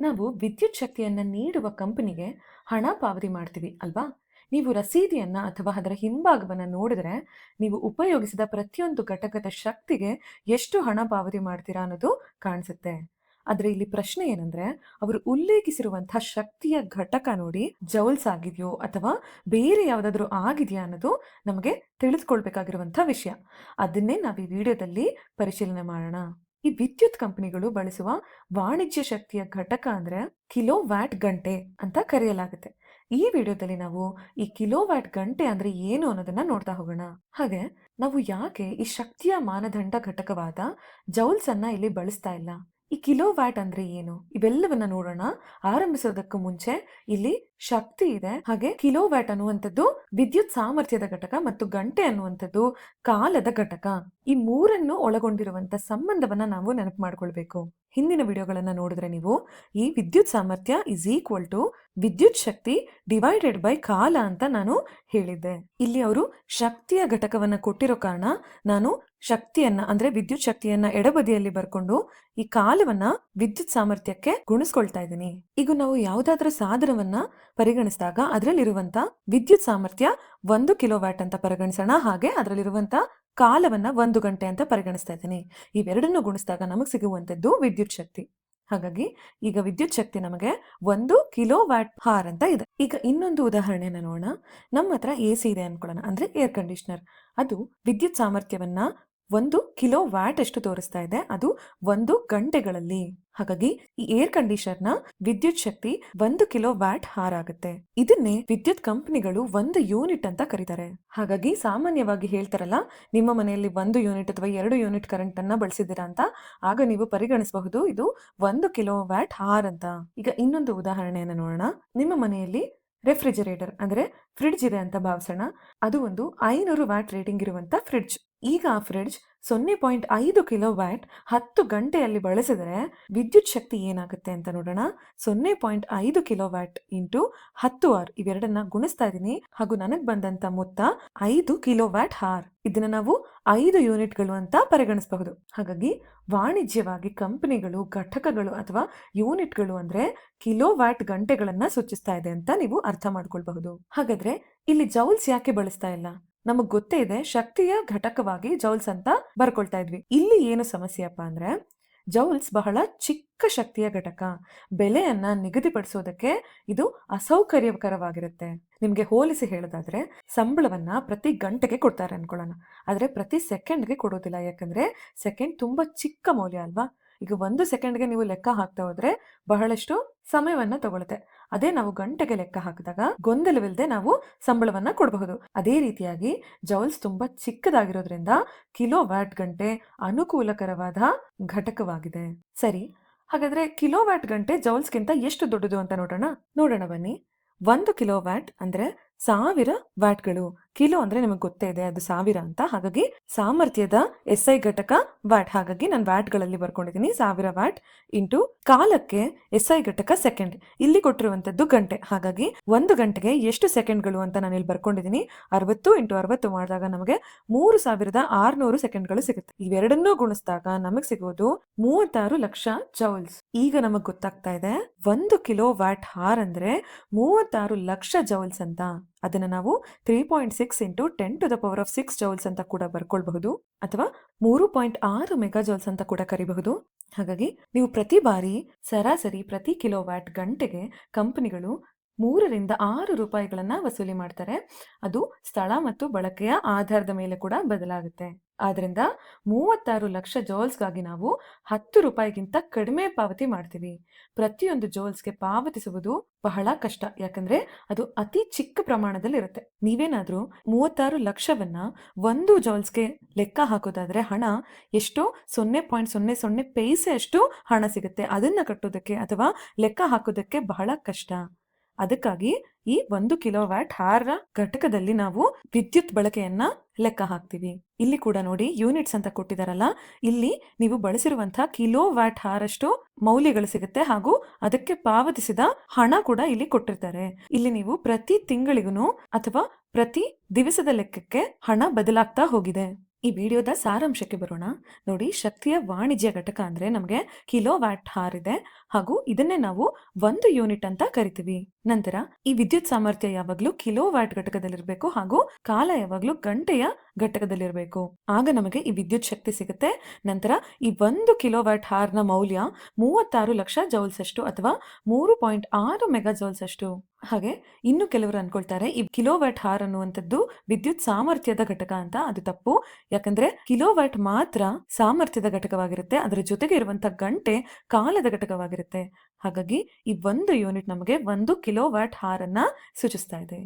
ನಾವು ವಿದ್ಯುತ್ ಶಕ್ತಿಯನ್ನ ನೀಡುವ ಕಂಪನಿಗೆ ಹಣ ಪಾವತಿ ಮಾಡ್ತೀವಿ ಅಲ್ವಾ? ನೀವು ರಸೀದಿಯನ್ನ ಅಥವಾ ಅದರ ಹಿಂಭಾಗವನ್ನ ನೋಡಿದ್ರೆ, ನೀವು ಉಪಯೋಗಿಸಿದ ಪ್ರತಿಯೊಂದು ಘಟಕದ ಶಕ್ತಿಗೆ ಎಷ್ಟು ಹಣ ಪಾವತಿ ಮಾಡ್ತೀರಾ ಅನ್ನೋದು ಕಾಣಿಸುತ್ತೆ. ಆದ್ರೆ ಇಲ್ಲಿ ಪ್ರಶ್ನೆ ಏನಂದ್ರೆ, ಅವರು ಉಲ್ಲೇಖಿಸಿರುವಂತಹ ಶಕ್ತಿಯ ಘಟಕ ನೋಡಿ ಜೌಲ್ಸ್ ಆಗಿದೆಯೋ ಅಥವಾ ಬೇರೆ ಯಾವುದಾದ್ರೂ ಆಗಿದೆಯಾ ಅನ್ನೋದು ನಮಗೆ ತಿಳಿದುಕೊಳ್ಬೇಕಾಗಿರುವಂತಹ ವಿಷಯ. ಅದನ್ನೇ ನಾವು ಈ ವಿಡಿಯೋದಲ್ಲಿ ಪರಿಶೀಲನೆ ಮಾಡೋಣ. ಈ ವಿದ್ಯುತ್ ಕಂಪನಿಗಳು ಬಳಸುವ ವಾಣಿಜ್ಯ ಶಕ್ತಿಯ ಘಟಕ ಅಂದ್ರೆ ಕಿಲೋ ವ್ಯಾಟ್ ಗಂಟೆ ಅಂತ ಕರೆಯಲಾಗುತ್ತೆ. ಈ ವಿಡಿಯೋದಲ್ಲಿ ನಾವು ಈ ಕಿಲೋ ವ್ಯಾಟ್ ಗಂಟೆ ಅಂದ್ರೆ ಏನು ಅನ್ನೋದನ್ನ ನೋಡ್ತಾ ಹೋಗೋಣ. ಹಾಗೆ ನಾವು ಯಾಕೆ ಈ ಶಕ್ತಿಯ ಮಾನದಂಡ ಘಟಕವಾದ ಜೌಲ್ಸ್ ಅನ್ನ ಇಲ್ಲಿ ಬಳಸ್ತಾ ಇಲ್ಲ, ಈ ಕಿಲೋ ವ್ಯಾಟ್ ಅಂದ್ರೆ ಏನು, ಇವೆಲ್ಲವನ್ನ ನೋಡೋಣ. ಆರಂಭಿಸೋದಕ್ಕೂ ಮುಂಚೆ ಇಲ್ಲಿ ಶಕ್ತಿ ಇದೆ, ಹಾಗೆ ಕಿಲೋ ವ್ಯಾಟ್ ಅನ್ನುವಂಥದ್ದು ವಿದ್ಯುತ್ ಸಾಮರ್ಥ್ಯದ ಘಟಕ ಮತ್ತು ಗಂಟೆ ಅನ್ನುವಂಥದ್ದು ಕಾಲದ ಘಟಕ. ಈ ಮೂರನ್ನು ಒಳಗೊಂಡಿರುವಂತ ಸಂಬಂಧವನ್ನ ನಾವು ನೆನಪು ಮಾಡ್ಕೊಳ್ಬೇಕು. ಹಿಂದಿನ ವಿಡಿಯೋಗಳನ್ನ ನೋಡಿದ್ರೆ ನೀವು ಈ ವಿದ್ಯುತ್ ಸಾಮರ್ಥ್ಯ ಇಸ್ ಈಕ್ವಲ್ ಟು ವಿದ್ಯುತ್ ಶಕ್ತಿ ಡಿವೈಡೆಡ್ ಬೈ ಕಾಲ ಅಂತ ನಾನು ಹೇಳಿದ್ದೆ. ಇಲ್ಲಿ ಅವರು ಶಕ್ತಿಯ ಘಟಕವನ್ನ ಕೊಟ್ಟಿರೋ ಕಾರಣ ನಾನು ಶಕ್ತಿಯನ್ನ ಅಂದ್ರೆ ವಿದ್ಯುತ್ ಶಕ್ತಿಯನ್ನ ಎಡಬದಿಯಲ್ಲಿ ಬರ್ಕೊಂಡು ಈ ಕಾಲವನ್ನ ವಿದ್ಯುತ್ ಸಾಮರ್ಥ್ಯಕ್ಕೆ ಗುಣಿಸ್ಕೊಳ್ತಾ ಇದ್ದೀನಿ. ಈಗ ನಾವು ಯಾವುದಾದ್ರೂ ಸಾಧನವನ್ನ ಪರಿಗಣಿಸಿದಾಗ ಅದರಲ್ಲಿರುವಂತ ವಿದ್ಯುತ್ ಸಾಮರ್ಥ್ಯ 1 ಕಿಲೋ ವ್ಯಾಟ್ ಅಂತ ಪರಿಗಣಿಸೋಣ. ಹಾಗೆ ಅದರಲ್ಲಿರುವಂತ ಕಾಲವನ್ನ 1 ಗಂಟೆ ಅಂತ ಪರಿಗಣಿಸ್ತಾ ಇದ್ದೀನಿ. ಇವೆರಡನ್ನು ಗುಣಿಸಿದಾಗ ನಮಗೆ ಸಿಗುವಂತದ್ದು ವಿದ್ಯುತ್ ಶಕ್ತಿ. ಹಾಗಾಗಿ ಈಗ ವಿದ್ಯುತ್ ಶಕ್ತಿ ನಮಗೆ 1 ಕಿಲೋ ವ್ಯಾಟ್ ಹಾರ್ ಅಂತ ಇದೆ. ಈಗ ಇನ್ನೊಂದು ಉದಾಹರಣೆನ ನೋಡೋಣ. ನಮ್ಮ ಹತ್ರ ಎಸಿ ಇದೆ ಅನ್ಕೊಳ್ಳೋಣ, ಅಂದ್ರೆ ಏರ್ ಕಂಡೀಷನರ್. ಅದು ವಿದ್ಯುತ್ ಸಾಮರ್ಥ್ಯವನ್ನ 1 ಕಿಲೋ ವ್ಯಾಟ್ ಅಷ್ಟು ತೋರಿಸ್ತಾ ಇದೆ, ಅದು 1 ಗಂಟೆಗಳಲ್ಲಿ. ಹಾಗಾಗಿ ಈ ಏರ್ ಕಂಡೀಷನರ್ನ ವಿದ್ಯುತ್ ಶಕ್ತಿ 1 ಕಿಲೋ ವ್ಯಾಟ್ ಹಾರ್ ಆಗುತ್ತೆ. ಇದನ್ನೇ ವಿದ್ಯುತ್ ಕಂಪನಿಗಳು 1 ಯೂನಿಟ್ ಅಂತ ಕರೀತಾರೆ. ಹಾಗಾಗಿ ಸಾಮಾನ್ಯವಾಗಿ ಹೇಳ್ತಾರಲ್ಲ, ನಿಮ್ಮ ಮನೆಯಲ್ಲಿ 1 ಯೂನಿಟ್ ಅಥವಾ 2 ಯೂನಿಟ್ ಕರೆಂಟ್ ಅನ್ನ ಬಳಸಿದ್ದೀರಾ ಅಂತ, ಆಗ ನೀವು ಪರಿಗಣಿಸಬಹುದು ಇದು 1 ಕಿಲೋ ವ್ಯಾಟ್ ಹಾರ್ ಅಂತ. ಈಗ ಇನ್ನೊಂದು ಉದಾಹರಣೆಯನ್ನು ನೋಡೋಣ. ನಿಮ್ಮ ಮನೆಯಲ್ಲಿ ರೆಫ್ರಿಜರೇಟರ್ ಅಂದ್ರೆ ಫ್ರಿಡ್ಜ್ ಇದೆ ಅಂತ ಭಾವಿಸೋಣ. ಅದು ಒಂದು 500 ವ್ಯಾಟ್ ರೇಟಿಂಗ್ ಇರುವಂತ ಫ್ರಿಡ್ಜ್. ಈಗ ಆ ಫ್ರಿಡ್ಜ್ 0.5 ಕಿಲೋ ವ್ಯಾಟ್ 10 ಗಂಟೆಯಲ್ಲಿ ಬಳಸಿದರೆ ವಿದ್ಯುತ್ ಶಕ್ತಿ ಏನಾಗುತ್ತೆ ಅಂತ ನೋಡೋಣ. 0.5 ಕಿಲೋ ವ್ಯಾಟ್ ಇಂಟು 10 ಆರ್, ಇವೆರಡನ್ನ ಗುಣಿಸ್ತಾ ಇದ್ದೀನಿ ಹಾಗೂ ನನಗ್ ಬಂದಂತ ಮೊತ್ತ 5 ಕಿಲೋ ವ್ಯಾಟ್ ಹಾರ್. ಇದನ್ನ ನಾವು 5 ಯೂನಿಟ್ಗಳು ಅಂತ ಪರಿಗಣಿಸಬಹುದು. ಹಾಗಾಗಿ ವಾಣಿಜ್ಯವಾಗಿ ಕಂಪನಿಗಳು ಘಟಕಗಳು ಅಥವಾ ಯೂನಿಟ್ಗಳು ಅಂದ್ರೆ ಕಿಲೋ ವ್ಯಾಟ್ ಗಂಟೆಗಳನ್ನ ಸೂಚಿಸ್ತಾ ಇದೆ ಅಂತ ನೀವು ಅರ್ಥ ಮಾಡ್ಕೊಳ್ಬಹುದು. ಹಾಗಾದ್ರೆ ಇಲ್ಲಿ ಜೌಲ್ಸ್ ಯಾಕೆ ಬಳಸ್ತಾ ಇಲ್ಲ? ನಮಗ್ ಗೊತ್ತೇ ಇದೆ, ಶಕ್ತಿಯ ಘಟಕವಾಗಿ ಜೌಲ್ಸ್ ಅಂತ ಬರ್ಕೊಳ್ತಾ ಇದ್ವಿ. ಇಲ್ಲಿ ಏನು ಸಮಸ್ಯೆಯಪ್ಪ ಅಂದ್ರೆ, ಜೌಲ್ಸ್ ಬಹಳ ಚಿಕ್ಕ ಶಕ್ತಿಯ ಘಟಕ. ಬೆಲೆಯನ್ನ ನಿಗದಿಪಡಿಸೋದಕ್ಕೆ ಇದು ಅಸೌಕರ್ಯಕರವಾಗಿರುತ್ತೆ. ನಿಮ್ಗೆ ಹೋಲಿಸಿ ಹೇಳೋದಾದ್ರೆ, ಸಂಬಳವನ್ನ ಪ್ರತಿ ಗಂಟೆಗೆ ಕೊಡ್ತಾರೆ ಅನ್ಕೊಳ್ಳೋಣ, ಆದ್ರೆ ಪ್ರತಿ ಸೆಕೆಂಡ್ಗೆ ಕೊಡೋದಿಲ್ಲ. ಯಾಕಂದ್ರೆ ಸೆಕೆಂಡ್ ತುಂಬಾ ಚಿಕ್ಕ ಮೌಲ್ಯ ಅಲ್ವಾ. ಈಗ 1 ಸೆಕೆಂಡ್ಗೆ ನೀವು ಲೆಕ್ಕ ಹಾಕ್ತಾ ಹೋದ್ರೆ ಬಹಳಷ್ಟು ಸಮಯವನ್ನ ತಗೊಳುತ್ತೆ. ಅದೇ ನಾವು ಗಂಟೆಗೆ ಲೆಕ್ಕ ಹಾಕಿದಾಗ ಗೊಂದಲವಿಲ್ಲದೆ ನಾವು ಸಂಬಳವನ್ನ ಕೊಡಬಹುದು. ಅದೇ ರೀತಿಯಾಗಿ ಜೌಲ್ಸ್ ತುಂಬಾ ಚಿಕ್ಕದಾಗಿರೋದ್ರಿಂದ ಕಿಲೋ ವ್ಯಾಟ್ ಗಂಟೆ ಅನುಕೂಲಕರವಾದ ಘಟಕವಾಗಿದೆ. ಸರಿ, ಹಾಗಾದ್ರೆ ಕಿಲೋ ವ್ಯಾಟ್ ಗಂಟೆ ಜೌಲ್ಸ್ಗಿಂತ ಎಷ್ಟು ದೊಡ್ಡದು ಅಂತ ನೋಡೋಣ ಬನ್ನಿ. 1 ಕಿಲೋ ವ್ಯಾಟ್ ಅಂದ್ರೆ 1000 ವ್ಯಾಟ್ಗಳು. ಕಿಲೋ ಅಂದ್ರೆ ನಿಮಗೆ ಗೊತ್ತೇ ಇದೆ, ಅದು 1000 ಅಂತ. ಹಾಗಾಗಿ ಸಾಮರ್ಥ್ಯದ ಎಸ್ಐ ಘಟಕ ವ್ಯಾಟ್. ಹಾಗಾಗಿ ನಾನು ವ್ಯಾಟ್ಗಳಲ್ಲಿ ಬರ್ಕೊಂಡಿದ್ದೀನಿ 1000 ವ್ಯಾಟ್ ಇಂಟು ಕಾಲಕ್ಕೆ ಎಸ್ಐ ಘಟಕ ಸೆಕೆಂಡ್. ಇಲ್ಲಿ ಕೊಟ್ಟಿರುವಂತದ್ದು ಗಂಟೆ. ಹಾಗಾಗಿ 1 ಗಂಟೆಗೆ ಎಷ್ಟು ಸೆಕೆಂಡ್ಗಳು ಅಂತ ನಾನು ಇಲ್ಲಿ ಬರ್ಕೊಂಡಿದ್ದೀನಿ. 60 ಇಂಟು 60 ಮಾಡಿದಾಗ ನಮಗೆ 3600 ಸೆಕೆಂಡ್ಗಳು ಸಿಗುತ್ತೆ. ಇವೆರಡನ್ನೂ ಗುಣಿಸಿದಾಗ ನಮಗೆ ಸಿಗೋದು 36 ಲಕ್ಷ ಜೌಲ್ಸ್. ಈಗ ನಮಗ್ ಗೊತ್ತಾಗ್ತಾ ಇದೆ 1 ಕಿಲೋ ವ್ಯಾಟ್ ಹಾರ್ ಅಂದ್ರೆ 36 ಲಕ್ಷ ಜೌಲ್ಸ್ ಅಂತ. ಅದನ್ನ ನಾವು 3.6 ಇಂಟು 10⁶ ಜೌಲ್ಸ್ ಅಂತ ಕೂಡ ಬರ್ಕೊಳ್ಬಹುದು, ಅಥವಾ 3.6 ಮೆಗಾ ಜೌಲ್ಸ್ ಅಂತ ಕೂಡ ಕರಿಬಹುದು. ಹಾಗಾಗಿ ನೀವು ಪ್ರತಿ ಬಾರಿ ಸರಾಸರಿ ಪ್ರತಿ ಕಿಲೋ ವ್ಯಾಟ್ ಗಂಟೆಗೆ ಕಂಪನಿಗಳು 3 ರಿಂದ 6 ರೂಪಾಯಿಗಳನ್ನ ವಸೂಲಿ ಮಾಡ್ತಾರೆ. ಅದು ಸ್ಥಳ ಮತ್ತು ಬಳಕೆಯ ಆಧಾರದ ಮೇಲೆ ಕೂಡ ಬದಲಾಗುತ್ತೆ. ಆದ್ರಿಂದ 36 ಲಕ್ಷ ಜೌಲ್ಸ್ಗಾಗಿ ನಾವು 10 ರೂಪಾಯಿಗಿಂತ ಕಡಿಮೆ ಪಾವತಿ ಮಾಡ್ತೀವಿ. ಪ್ರತಿಯೊಂದು ಜೌಲ್ಸ್ಗೆ ಪಾವತಿಸುವುದು ಬಹಳ ಕಷ್ಟ, ಯಾಕಂದ್ರೆ ಅದು ಅತಿ ಚಿಕ್ಕ ಪ್ರಮಾಣದಲ್ಲಿ ಇರುತ್ತೆ. ನೀವೇನಾದ್ರೂ 36 ಲಕ್ಷವನ್ನ 1 ಜೌಲ್ಸ್ಗೆ ಲೆಕ್ಕ ಹಾಕೋದಾದ್ರೆ ಹಣ ಎಷ್ಟೋ 0.00 ಪೈಸೆ ಅಷ್ಟು ಹಣ ಸಿಗುತ್ತೆ. ಅದನ್ನ ಕಟ್ಟೋದಕ್ಕೆ ಅಥವಾ ಲೆಕ್ಕ ಹಾಕೋದಕ್ಕೆ ಬಹಳ ಕಷ್ಟ. ಅದಕ್ಕಾಗಿ ಈ 1 ಕಿಲೋ ವ್ಯಾಟ್ ಹಾರ್ ಘಟಕದಲ್ಲಿ ನಾವು ವಿದ್ಯುತ್ ಬಳಕೆಯನ್ನ ಲೆಕ್ಕ ಹಾಕ್ತೀವಿ. ಇಲ್ಲಿ ಕೂಡ ನೋಡಿ ಯೂನಿಟ್ಸ್ ಅಂತ ಕೊಟ್ಟಿದಾರಲ್ಲ, ಇಲ್ಲಿ ನೀವು ಬಳಸಿರುವಂತಹ ಕಿಲೋ ವ್ಯಾಟ್ ಹಾರ್ ಅಷ್ಟು ಮೌಲ್ಯಗಳು ಸಿಗುತ್ತೆ ಹಾಗೂ ಅದಕ್ಕೆ ಪಾವತಿಸಿದ ಹಣ ಕೂಡ ಇಲ್ಲಿ ಕೊಟ್ಟಿರ್ತಾರೆ. ಇಲ್ಲಿ ನೀವು ಪ್ರತಿ ತಿಂಗಳಿಗೂ ಅಥವಾ ಪ್ರತಿ ದಿವಸದ ಲೆಕ್ಕಕ್ಕೆ ಹಣ ಬದಲಾಗ್ತಾ ಹೋಗಿದೆ. ಈ ವಿಡಿಯೋದ ಸಾರಾಂಶಕ್ಕೆ ಬರೋಣ. ನೋಡಿ, ಶಕ್ತಿಯ ವಾಣಿಜ್ಯ ಘಟಕ ಅಂದ್ರೆ ನಮಗೆ ಕಿಲೋ ವ್ಯಾಟ್ ಹಾರ್ ಇದೆ, ಹಾಗೂ ಇದನ್ನೇ ನಾವು 1 ಯೂನಿಟ್ ಅಂತ ಕರಿತೀವಿ. ನಂತರ ಈ ವಿದ್ಯುತ್ ಸಾಮರ್ಥ್ಯ ಯಾವಾಗ್ಲೂ ಕಿಲೋ ವ್ಯಾಟ್ ಘಟಕದಲ್ಲಿರಬೇಕು, ಹಾಗೂ ಕಾಲ ಯಾವಾಗ್ಲೂ ಗಂಟೆಯ ಘಟಕದಲ್ಲಿರಬೇಕು. ಆಗ ನಮಗೆ ಈ ವಿದ್ಯುತ್ ಶಕ್ತಿ ಸಿಗುತ್ತೆ. ನಂತರ ಈ 1 ಕಿಲೋ ವ್ಯಾಟ್ ಹಾರ್ನ ಮೌಲ್ಯ 36 ಲಕ್ಷ ಜೌಲ್ಸ್ ಅಷ್ಟು, ಅಥವಾ 3.6 ಮೆಗಾ ಜೌಲ್ಸ್ ಅಷ್ಟು. ಹಾಗೆ ಇನ್ನು ಕೆಲವರು ಅನ್ಕೊಳ್ತಾರೆ ಈ ಕಿಲೋವ್ಯಾಟ್ ಹಾರ್ ಅನ್ನುವಂಥದ್ದು ವಿದ್ಯುತ್ ಸಾಮರ್ಥ್ಯದ ಘಟಕ ಅಂತ. ಅದು ತಪ್ಪು. ಯಾಕಂದ್ರೆ ಕಿಲೋವ್ಯಾಟ್ ಮಾತ್ರ ಸಾಮರ್ಥ್ಯದ ಘಟಕವಾಗಿರುತ್ತೆ, ಅದರ ಜೊತೆಗೆ ಇರುವಂತಹ ಗಂಟೆ ಕಾಲದ ಘಟಕವಾಗಿರುತ್ತೆ. ಹಾಗಾಗಿ ಈ 1 ಯೂನಿಟ್ ನಮಗೆ 1 ಕಿಲೋವ್ಯಾಟ್ ಹಾರ್ ಅನ್ನ ಸೂಚಿಸ್ತಾ ಇದೆ.